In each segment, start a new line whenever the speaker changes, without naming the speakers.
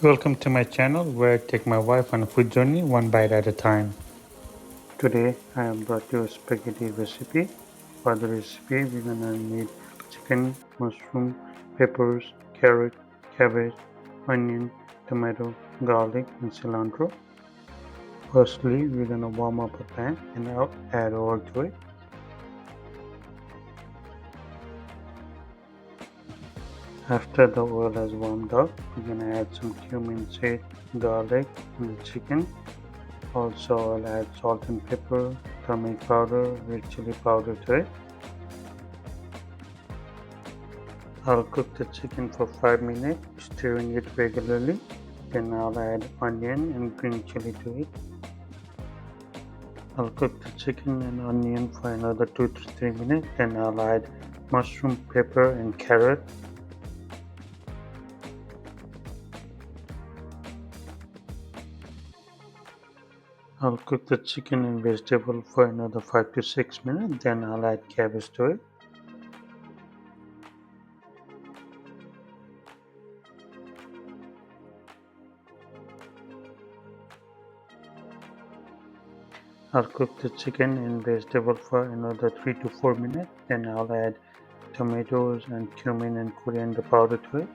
Welcome to my channel where I take my wife on a food journey one bite at a time. Today I have brought you a spaghetti recipe. For the recipe we're gonna need chicken, mushroom, peppers, carrot, cabbage, onion, tomato, garlic and cilantro. Firstly we're gonna warm up a pan and I'll add oil to it. After the oil has warmed up, we're gonna add some cumin seed, garlic and the chicken. Also, I'll add salt and pepper, turmeric powder, red chili powder to it. I'll cook the chicken for 5 minutes, stirring it regularly. Then I'll add onion and green chili to it. I'll cook the chicken and onion for another 2 to 3 minutes. Then I'll add mushroom, pepper and carrot. I'll cook the chicken and vegetable for another 5 to 6 minutes. Then I'll add cabbage to it. I'll cook the chicken and vegetable for another 3 to 4 minutes. Then I'll add tomatoes and cumin and coriander powder to it.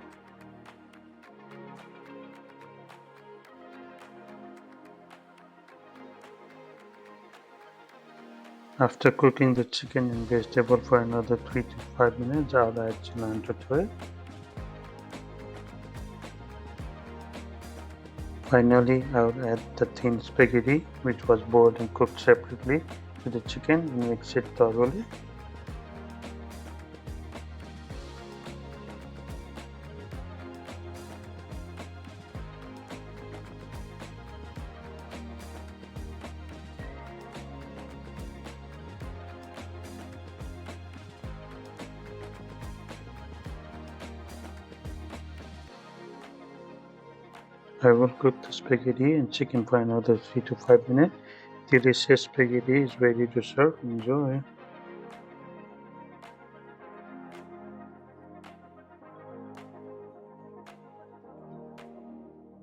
After cooking the chicken and vegetable for another 3 to 5 minutes, I'll add cilantro to it. Finally, I'll add the thin spaghetti, which was boiled and cooked separately, to the chicken and mix it thoroughly. I will cook the spaghetti and chicken for another 3 to 5 minutes. Delicious spaghetti is ready to serve. Enjoy.